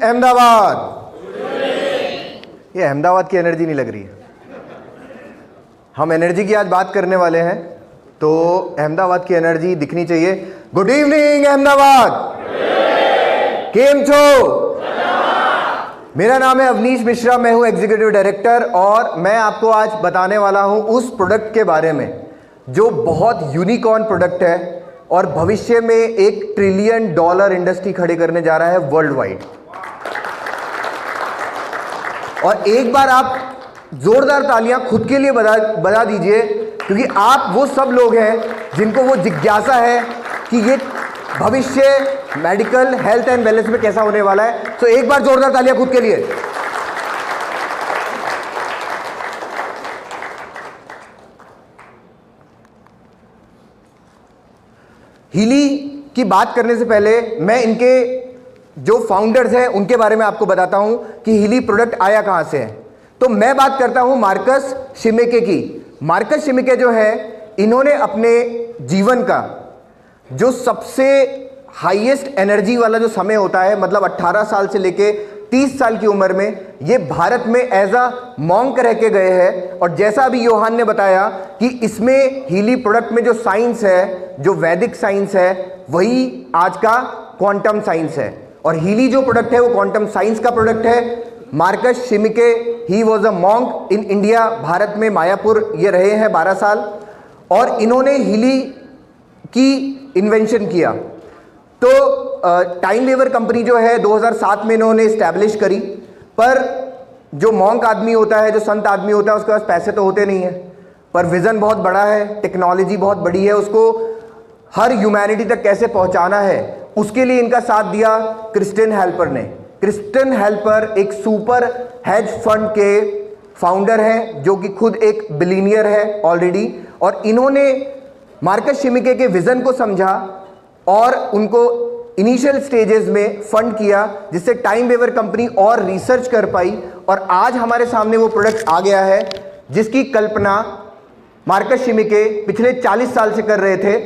अहमदाबाद। ये अहमदाबाद की एनर्जी नहीं लग रही है। हम एनर्जी की आज बात करने वाले हैं, तो अहमदाबाद की एनर्जी दिखनी चाहिए। गुड इवनिंग अहमदाबाद, केम छो? मेरा नाम है अवनीश मिश्रा, मैं हूं एग्जीक्यूटिव डायरेक्टर और मैं आपको आज बताने वाला हूं उस प्रोडक्ट के बारे में जो बहुत यूनिकॉर्न प्रोडक्ट है और भविष्य में $1 ट्रिलियन इंडस्ट्री खड़े करने जा रहा है वर्ल्ड वाइड। और एक बार आप जोरदार तालियां खुद के लिए बजा दीजिए, क्योंकि आप वो सब लोग हैं जिनको वो जिज्ञासा है कि ये भविष्य मेडिकल हेल्थ एंड वेलनेस में कैसा होने वाला है। तो एक बार जोरदार तालियां खुद के लिए। हीली की बात करने से पहले मैं इनके जो फाउंडर्स हैं उनके बारे में आपको बताता हूं कि हीली प्रोडक्ट आया कहां से है। तो मैं बात करता हूं मार्कस शिमेके की। मार्कस शिमेके जो है, इन्होंने अपने जीवन का जो सबसे हाईएस्ट एनर्जी वाला जो समय होता है, मतलब 18 साल से लेके 30 साल की उम्र में, ये भारत में एज अ मॉन्क रह के गए हैं। और जैसा अभी योहान ने बताया कि इसमें हीली प्रोडक्ट में जो साइंस है, जो वैदिक साइंस है, वही आज का क्वांटम साइंस है। और हीली जो प्रोडक्ट है वो क्वांटम साइंस का प्रोडक्ट है। Marcus Schmieke, he was a monk in India, Bharat में मायापुर ये रहे हैं 12 साल, और इन्होंने हीली की इन्वेंशन किया। तो टाइम वेवर कंपनी जो है 2007 में इन्होंने इस्टेब्लिश करी। पर जो मॉन्क आदमी होता है, जो संत आदमी होता है, उसके पास पैसे तो होते नहीं है, पर विजन बहुत बड़ा है, टेक्नोलॉजी बहुत बड़ी है, उसको हर ह्यूमैनिटी तक कैसे पहुंचाना है, उसके लिए इनका साथ दिया क्रिस्टियन हेल्पर ने। क्रिस्टियन हेल्पर एक सुपर हेज फंड के फाउंडर हैं, जो कि खुद एक बिलियनियर है ऑलरेडी। और इन्होंने मार्कस शिमेके के विजन को समझा और उनको इनिशियल स्टेजेस में फंड किया, जिससे टाइम वेवर कंपनी और रिसर्च कर पाई। और आज हमारे सामने वो प्रोडक्ट आ गया है जिसकी कल्पना मार्कस शिमेके पिछले 40 साल से कर रहे थे।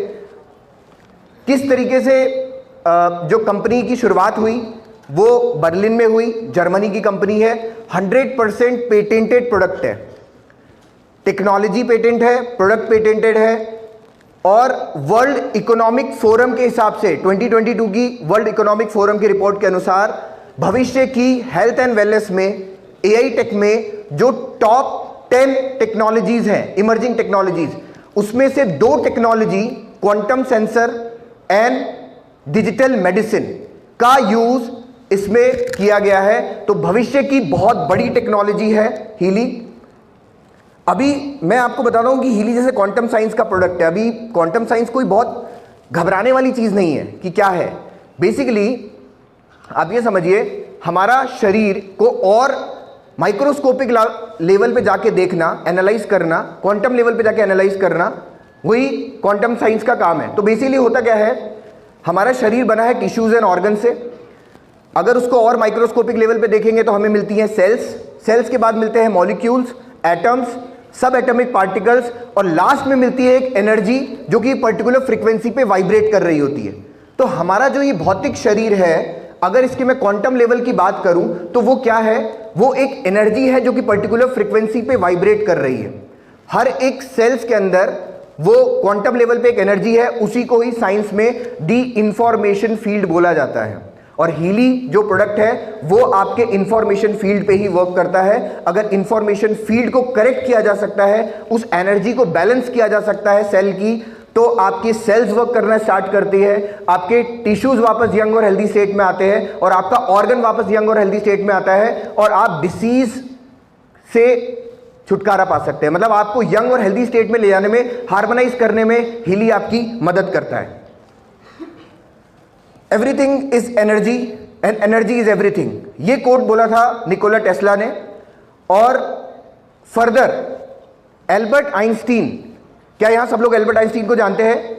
किस तरीके से जो कंपनी की शुरुआत हुई वो बर्लिन में हुई, जर्मनी की कंपनी है। 100% पेटेंटेड प्रोडक्ट है, टेक्नोलॉजी पेटेंट है, प्रोडक्ट पेटेंटेड है। और वर्ल्ड इकोनॉमिक फोरम के हिसाब से 2022 की वर्ल्ड इकोनॉमिक फोरम की रिपोर्ट के अनुसार भविष्य की हेल्थ एंड वेलनेस में एआई टेक में जो टॉप 10 टेक्नोलॉजीज हैं, इमर्जिंग टेक्नोलॉजीज, उसमें से 2 technology, quantum sensor and digital medicine का यूज इसमें किया गया है। तो भविष्य की बहुत बड़ी टेक्नोलॉजी है हीली। अभी मैं आपको बता रहा हूं कि हीली जैसे क्वांटम साइंस का प्रोडक्ट है। अभी क्वांटम साइंस कोई बहुत घबराने वाली चीज नहीं है कि क्या है। बेसिकली आप ये समझिए, हमारा शरीर को और माइक्रोस्कोपिक लेवल पे जाके देखना, एनालाइज करना, क्वांटम लेवल पे जाके एनालाइज करना, वही क्वांटम साइंस का काम है। तो बेसिकली होता क्या है, हमारा शरीर बना है टिश्यूज एंड ऑर्गन से। अगर उसको और माइक्रोस्कोपिक लेवल पे देखेंगे तो हमें मिलती हैं सेल्स, सेल्स के बाद मिलते हैं मॉलिक्यूल्स, एटम्स, सब एटॉमिक पार्टिकल्स, और लास्ट में मिलती है एक एनर्जी जो कि पर्टिकुलर फ्रीक्वेंसी पे वाइब्रेट कर रही होती है। तो हमारा जो ये भौतिक शरीर है, अगर इसकी मैं क्वांटम लेवल की बात करूं तो वो क्या है, वो एक एनर्जी है जो कि पर्टिकुलर फ्रीक्वेंसी पे वाइब्रेट कर रही है। हर एक सेल्स के अंदर वो क्वांटम लेवल पे एक एनर्जी है, उसी को ही साइंस में डी इंफॉर्मेशन फील्ड बोला जाता है। और हीली जो प्रोडक्ट है वो आपके इंफॉर्मेशन फील्ड पे ही वर्क करता है। अगर इंफॉर्मेशन फील्ड को करेक्ट किया जा सकता है, उस एनर्जी को बैलेंस किया जा सकता है सेल की, तो आपकी सेल्स वर्क करना स्टार्ट करती है, आपके टिश्यूज वापस यंग और हेल्दी स्टेट में आते हैं, और आपका ऑर्गन वापस यंग और हेल्दी स्टेट में आता है, और आप डिसीज से छुटकारा पा सकते हैं। मतलब आपको यंग और हेल्दी स्टेट में ले जाने में, हार्मोनाइज करने में हीली आपकी मदद करता है। Everything is energy and energy is everything, ये कोट बोला था निकोला टेस्ला ने। और फर्दर एल्बर्ट आइंस्टीन, क्या यहां सब लोग एल्बर्ट आइंस्टीन को जानते हैं?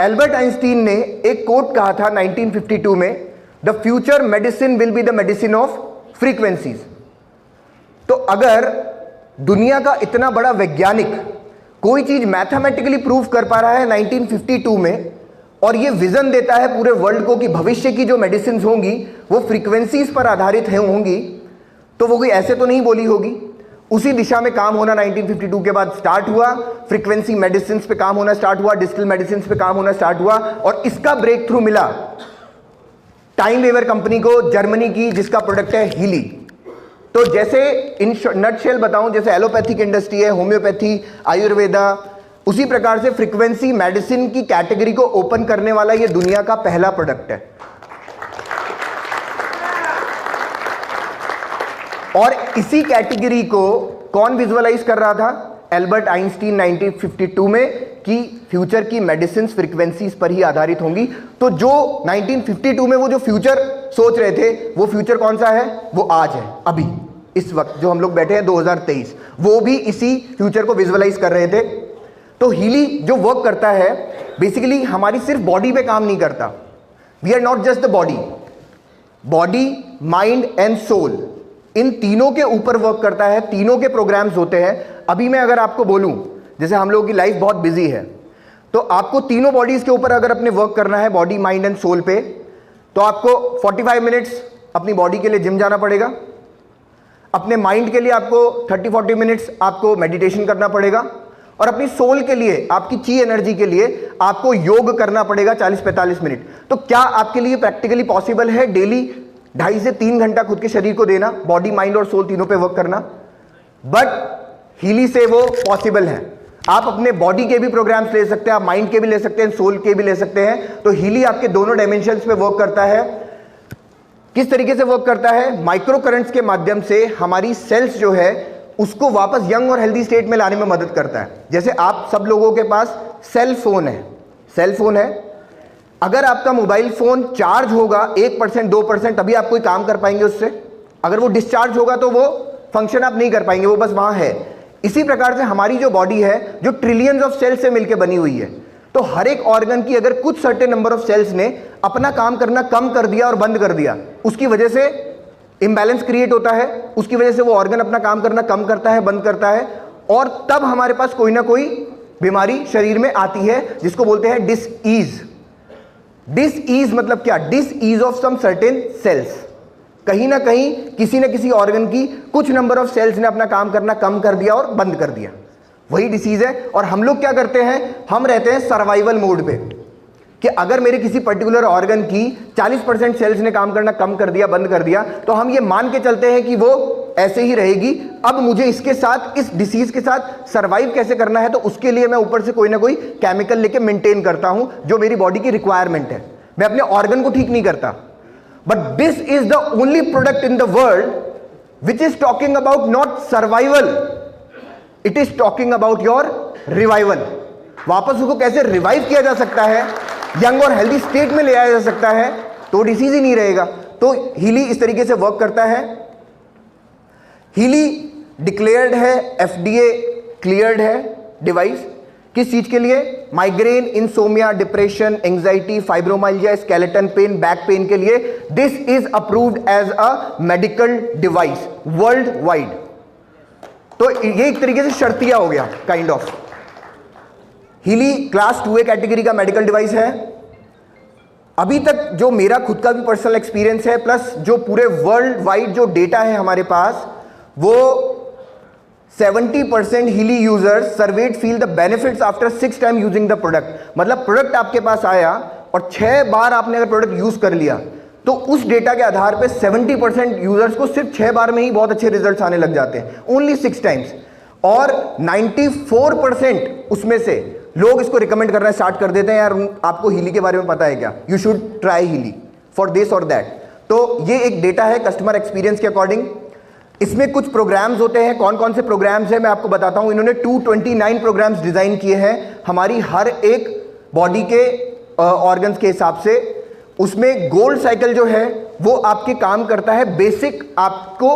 एल्बर्ट आइंस्टीन ने एक कोट कहा था 1952 में, the future medicine will be the medicine of frequencies. तो अगर दुनिया का इतना बड़ा वैज्ञानिक कोई चीज मैथमेटिकली प्रूव कर पा रहा है 1952 में, और ये विजन देता है पूरे वर्ल्ड को कि भविष्य की जो मेडिसिन होंगी वो फ्रीक्वेंसीज पर आधारित होंगी, तो वो कोई ऐसे तो नहीं बोली होगी। उसी दिशा में काम होना 1952 के बाद स्टार्ट हुआ। फ्रीक्वेंसी मेडिसिन पे काम होना स्टार्ट हुआ, डिजिटल मेडिसिन पे काम होना स्टार्ट हुआ, और इसका ब्रेक थ्रू मिला टाइम वेवर कंपनी को, जर्मनी की, जिसका प्रोडक्ट है हीली। तो जैसे इन नटशेल बताऊं, जैसे एलोपैथिक इंडस्ट्री है, होम्योपैथी, आयुर्वेदा, उसी प्रकार से फ्रीक्वेंसी मेडिसिन की कैटेगरी को ओपन करने वाला ये दुनिया का पहला प्रोडक्ट है। और इसी कैटेगरी को कौन विजुअलाइज कर रहा था? एल्बर्ट आइंस्टीन 1952 में, कि फ्यूचर की मेडिसिन फ्रीक्वेंसीज पर ही आधारित होंगी। तो जो 1952 में वो जो फ्यूचर सोच रहे थे, वो फ्यूचर कौन सा है? वो आज है, अभी इस वक्त जो हम लोग बैठे हैं 2023, वो भी इसी फ्यूचर को विजुअलाइज कर रहे थे। तो हीली जो वर्क करता है, बेसिकली हमारी सिर्फ बॉडी पे काम नहीं करता। We are not just the body, body, mind and soul, इन तीनों के ऊपर वर्क करता है। तीनों के प्रोग्राम्स होते हैं। अभी मैं अगर आपको बोलूं, जैसे हम लोगों की लाइफ बहुत बिजी है, तो आपको तीनों बॉडीज के ऊपर अगर अपने वर्क करना है, बॉडी, माइंड एंड सोल पे, तो आपको 45 मिनट्स अपनी बॉडी के लिए जिम जाना पड़ेगा, अपने माइंड के लिए आपको 30-40 मिनट्स आपको मेडिटेशन करना पड़ेगा, और अपनी सोल के लिए, आपकी ची एनर्जी के लिए आपको योग करना पड़ेगा 40-45 मिनट। तो क्या आपके लिए प्रैक्टिकली पॉसिबल है डेली 2.5 से 3 घंटा खुद के शरीर को देना, बॉडी, माइंड और सोल तीनों पे वर्क करना? बट हीली से वो पॉसिबल है। आप अपने बॉडी के भी प्रोग्राम्स ले सकते हैं, आप माइंड के भी ले सकते हैं, सोल के भी ले सकते हैं। तो हीली आपके दोनों डायमेंशंस पे वर्क करता है। किस तरीके से वर्क करता है? माइक्रो करंट्स के माध्यम से हमारी सेल्स जो है उसको वापस यंग और हेल्दी स्टेट में लाने में मदद करता है। जैसे आप सब लोगों के पास सेल फोन है, सेल फोन है, अगर आपका मोबाइल फोन चार्ज होगा 1%, 2%, तभी आप कोई काम कर पाएंगे उससे। अगर वो डिस्चार्ज होगा तो वो फंक्शन आप नहीं कर पाएंगे, वो बस वहां है। इसी प्रकार से हमारी जो बॉडी है, जो ट्रिलियंस ऑफ सेल्स से मिलकर बनी हुई है, तो हर एक ऑर्गन की अगर कुछ सर्टेन नंबर ऑफ सेल्स ने अपना काम करना कम कर दिया और बंद कर दिया, उसकी वजह से इम्बैलेंस क्रिएट होता है, उसकी वजह से वो ऑर्गन अपना काम करना कम करता है, बंद करता है, और तब हमारे पास कोई ना कोई बीमारी शरीर में आती है, जिसको बोलते हैं डिसईज। डिसईज मतलब क्या? डिसईज ऑफ सम सर्टेन सेल्स। कहीं ना कहीं किसी न किसी ऑर्गन की कुछ नंबर ऑफ सेल्स ने अपना काम करना कम कर दिया और बंद कर दिया, वही डिसीज है। और हम लोग क्या करते हैं? हम रहते हैं सर्वाइवल मोड पे, कि अगर मेरे किसी पर्टिकुलर ऑर्गन की 40% सेल्स ने काम करना कम कर दिया, बंद कर दिया, तो हम ये मान के चलते हैं कि वो ऐसे ही रहेगी। अब मुझे इसके साथ, इस डिसीज के साथ सर्वाइव कैसे करना है, तो उसके लिए मैं ऊपर से कोई ना कोई केमिकल लेके मेंटेन करता हूं, जो मेरी बॉडी की रिक्वायरमेंट है। मैं अपने ऑर्गन को ठीक नहीं करता। But this is the only product in the world which is talking about not survival, it is talking about your revival. वापस उसको कैसे रिवाइव किया जा सकता है, यंग और हेल्दी स्टेट में ले आया जा सकता है, तो डिसीज ही नहीं रहेगा। तो हीली इस तरीके से वर्क करता है। हीली डिक्लेयर्ड है, एफडीए क्लियर्ड है डिवाइस। किस चीज के लिए? Migraine, insomnia, depression, anxiety, fibromyalgia, skeleton pain, back pain के लिए this is approved as a medical device worldwide. तो ये एक तरीके से शर्तिया हो गया kind of. Healy class 2A category का मेडिकल डिवाइस है। अभी तक जो मेरा खुद का भी पर्सनल एक्सपीरियंस है, प्लस जो पूरे वर्ल्ड वाइड जो डेटा है हमारे पास, वो 70% Healy users served feel the benefits after 6 time using the product. मतलब प्रोडक्ट आपके पास आया और 6 बार आपने अगर प्रोडक्ट यूज कर लिया, तो उस डेटा के आधार पे 70% यूजर्स को सिर्फ 6 बार में ही बहुत अच्छे रिजल्ट्स आने लग जाते हैं, ओनली 6 टाइम्स। और 94% उसमें से लोग इसको रिकमेंड करना स्टार्ट कर देते हैं, यार आपको हीली के बारे में पता है क्या, you should try Healy for this और दैट। तो ये एक डेटा है कस्टमर एक्सपीरियंस के अकॉर्डिंग। इसमें कुछ प्रोग्राम्स होते हैं। कौन कौन से प्रोग्राम्स हैं मैं आपको बताता हूं। इन्होंने 229 प्रोग्राम्स डिजाइन किए हैं हमारी हर एक बॉडी के ऑर्गन्स के हिसाब से। उसमें गोल्ड साइकिल जो है वो आपके काम करता है बेसिक आपको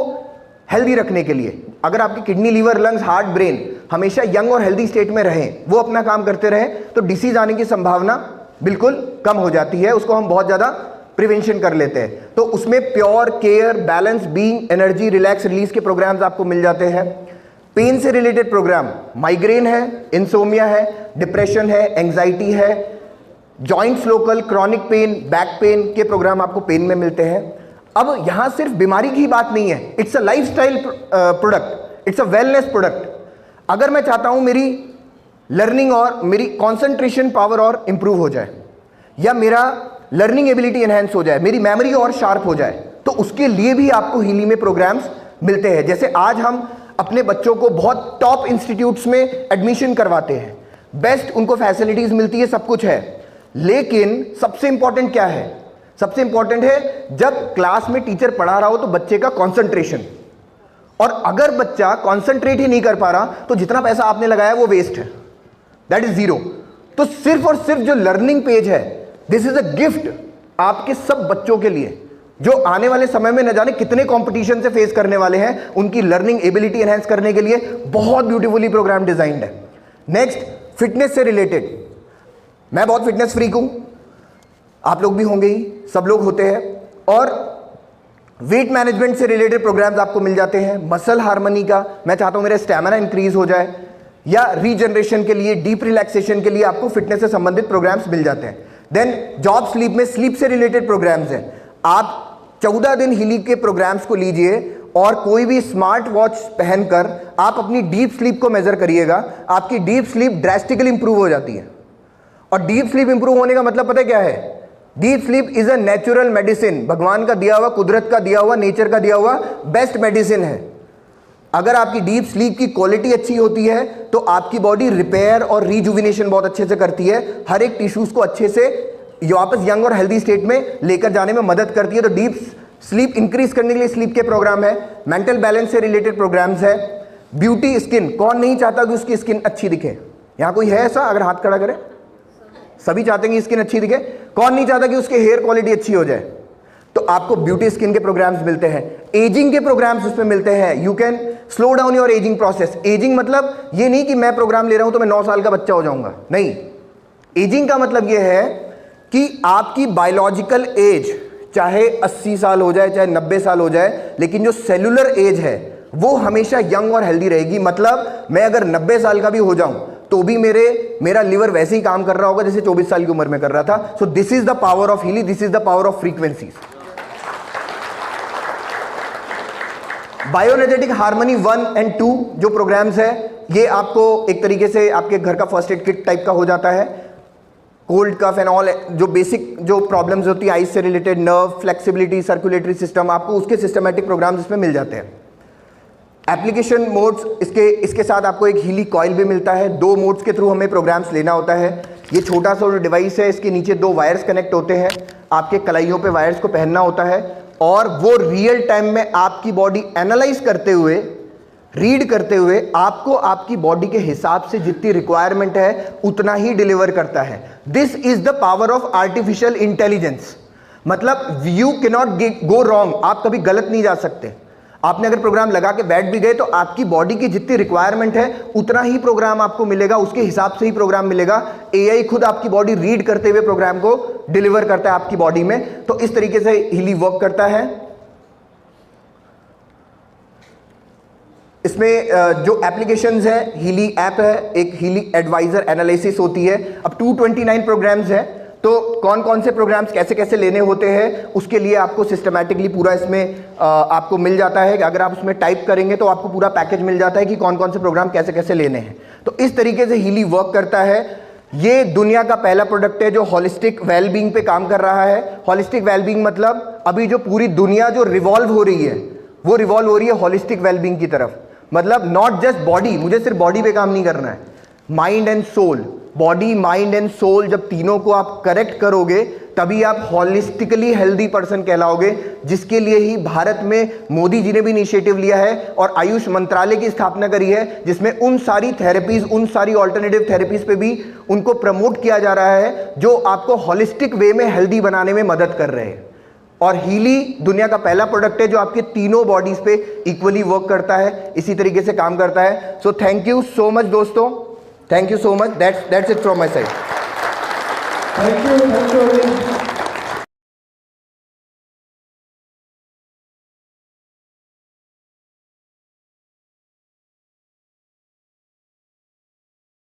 हेल्दी रखने के लिए। अगर आपकी kidney, liver, lungs, heart, brain हमेशा यंग और हेल्दी स्टेट में रहें, वो अपना काम करते रहें, तो डिसीज आने की संभावना बिल्कुल कम हो जाती है। उसको हम बहुत ज्यादा प्रिवेंशन कर लेते हैं। तो उसमें pure, care, balance, being, energy, relax, release के प्रोग्राम्स आपको मिल जाते हैं। पेन से रिलेटेड प्रोग्राम, माइग्रेन है, इंसोमिया है, डिप्रेशन है, एंजाइटी है, joints local, chronic pain, back pain के प्रोग्राम आपको पेन में मिलते हैं। अब यहां सिर्फ बीमारी की बात नहीं है, it's a lifestyle product, it's a wellness product. अगर मैं चाहता हूं मेरी लर्निंग और मेरी कंसंट्रेशन पावर और इंप्रूव हो जाए, या मेरा लर्निंग एबिलिटी एनहेंस हो जाए, मेरी मेमोरी और शार्प हो जाए, तो उसके लिए भी आपको हीली में प्रोग्राम्स मिलते हैं। जैसे आज हम अपने बच्चों को बहुत टॉप इंस्टीट्यूट्स में एडमिशन करवाते हैं, बेस्ट उनको फैसिलिटीज मिलती है, सब कुछ है, लेकिन सबसे इंपॉर्टेंट क्या है? सबसे इंपॉर्टेंट है जब क्लास में टीचर पढ़ा रहा हो तो बच्चे का कंसंट्रेशन। और अगर बच्चा कंसंट्रेट ही नहीं कर पा रहा तो जितना पैसा आपने लगाया वो वेस्ट है, दैट इज जीरो। तो सिर्फ और सिर्फ जो लर्निंग पेज है, दिस इज अ गिफ्ट आपके सब बच्चों के लिए, जो आने वाले समय में न जाने कितने कंपटीशन से फेस करने वाले हैं, उनकी लर्निंग एबिलिटी एनहांस करने के लिए बहुत ब्यूटीफुली प्रोग्राम डिजाइंड है। नेक्स्ट, फिटनेस से रिलेटेड। मैं बहुत फिटनेस फ्रीक हूं, आप लोग भी होंगे ही, सब लोग होते हैं। और वेट मैनेजमेंट से रिलेटेड प्रोग्राम्स आपको मिल जाते हैं। मसल हार्मनी का, मैं चाहता हूं मेरा स्टैमिना इंक्रीज हो जाए, या रीजनरेशन के लिए, डीप रिलैक्सेशन के लिए आपको फिटनेस से संबंधित प्रोग्राम्स मिल जाते हैं। देन जॉब स्लीप में स्लीप से रिलेटेड प्रोग्राम्स हैं। आप 14 दिन हीली के प्रोग्राम्स को लीजिए और कोई भी स्मार्ट वॉच पहनकर आप अपनी डीप स्लीप को मेजर करिएगा, आपकी डीप स्लीप ड्रास्टिकली इंप्रूव हो जाती है। और डीप स्लीप इंप्रूव होने का मतलब पता है क्या है? Deep sleep is a natural medicine, भगवान का दिया हुआ, कुदरत का दिया हुआ, नेचर का दिया हुआ बेस्ट मेडिसिन है। अगर आपकी डीप स्लीप की क्वालिटी अच्छी होती है तो आपकी बॉडी रिपेयर और रिजुविनेशन बहुत अच्छे से करती है, हर एक टिश्यूज को अच्छे से वापस यंग और हेल्दी स्टेट में लेकर जाने में मदद करती है। तो डीप स्लीप इंक्रीज करने के लिए स्लीप के प्रोग्राम है। मेंटल बैलेंस से रिलेटेड प्रोग्राम्स है। ब्यूटी स्किन, कौन नहीं चाहता कि उसकी स्किन अच्छी दिखे? यहां कोई है ऐसा? अगर हाथ खड़ा करें। सभी चाहते हैं कि स्किन अच्छी दिखे। कौन नहीं चाहता कि उसके हेयर क्वालिटी अच्छी हो जाए? तो आपको ब्यूटी स्किन के प्रोग्राम्स मिलते हैं। एजिंग के प्रोग्राम्स उसमें मिलते हैं। You can slow down your ageing process. Ageing मतलब ये नहीं कि मैं प्रोग्राम ले रहा हूं तो मैं 9 साल का बच्चा हो जाऊंगा, नहीं। एजिंग का मतलब ये है कि आपकी बायोलॉजिकल एज चाहे 80 साल हो जाए, चाहे 90 साल हो जाए, लेकिन जो सेलुलर एज है वो हमेशा यंग और हेल्दी रहेगी। मतलब मैं अगर 90 साल का भी हो जाऊं तो भी मेरा लिवर वैसे ही काम कर रहा होगा जैसे 24 साल की उम्र में कर रहा था। So this is the power of Healy, this is the power of frequencies. Bioenergetic harmony 1 और 2 जो प्रोग्राम्स है, ये आपको एक तरीके से आपके घर का फर्स्ट एड किट टाइप का हो जाता है। कोल्ड कफ एंड ऑल, जो बेसिक जो प्रॉब्लम्स होती है आइज से related, nerve, flexibility, circulatory system, आपको उसके सिस्टमैटिक प्रोग्राम्स इसमें मिल जाते हैं। एप्लीकेशन मोड्स, इसके साथ आपको एक हीली कॉइल भी मिलता है। 2 मोड्स के थ्रू हमें प्रोग्राम्स लेना होता है। ये छोटा सा जो डिवाइस है, इसके नीचे 2 वायर्स कनेक्ट होते हैं, आपके कलाइयों पे वायर्स को पहनना होता है और वो रियल टाइम में आपकी बॉडी एनालाइज करते हुए, रीड करते हुए आपको आपकी बॉडी के हिसाब से जितनी रिक्वायरमेंट है उतना ही डिलीवर करता है। This is the power of artificial intelligence. मतलब you can not go wrong, आप कभी गलत नहीं जा सकते। आपने अगर प्रोग्राम लगा के बैठ भी गए तो आपकी बॉडी की जितनी रिक्वायरमेंट है उतना ही प्रोग्राम आपको मिलेगा, उसके हिसाब से ही प्रोग्राम मिलेगा। एआई खुद आपकी बॉडी रीड करते हुए प्रोग्राम को डिलीवर करता है आपकी बॉडी में। तो इस तरीके से हीली वर्क करता है। इसमें जो एप्लीकेशंस है, हीली ऐप है, एक हीली एडवाइजर एनालिसिस होती है। अब 229 प्रोग्राम्स है, तो कौन कौन से प्रोग्राम्स कैसे कैसे लेने होते हैं उसके लिए आपको सिस्टमैटिकली पूरा इसमें आपको मिल जाता है। अगर आप उसमें टाइप करेंगे तो आपको पूरा पैकेज मिल जाता है कि कौन कौन से प्रोग्राम कैसे कैसे लेने हैं। तो इस तरीके से हीली वर्क करता है। ये दुनिया का पहला प्रोडक्ट है जो होलिस्टिक वेलबींग पे काम कर रहा है। होलिस्टिक वेलबींग मतलब अभी जो पूरी दुनिया जो रिवॉल्व हो रही है वो रिवॉल्व हो रही है होलिस्टिक वेलबींग की तरफ। मतलब नॉट जस्ट बॉडी, मुझे सिर्फ बॉडी पे काम नहीं करना है, mind and soul, body, mind and soul, जब तीनों को आप करेक्ट करोगे तभी आप हॉलिस्टिकली हेल्दी पर्सन कहलाओगे, जिसके लिए ही भारत में मोदी जी ने भी इनिशिएटिव लिया है और आयुष मंत्रालय की स्थापना करी है, जिसमें उन सारी थेरेपीज, उन सारी ऑल्टरनेटिव थेरेपीज पे भी उनको प्रमोट किया जा रहा है जो आपको हॉलिस्टिक वे में हेल्दी बनाने में मदद कर रहे हैं। और हीली दुनिया का पहला प्रोडक्ट है जो आपके तीनों बॉडीज पे इक्वली वर्क करता है, इसी तरीके से काम करता है। So thank you so much दोस्तों, thank you so much, that's it from my side. Thank you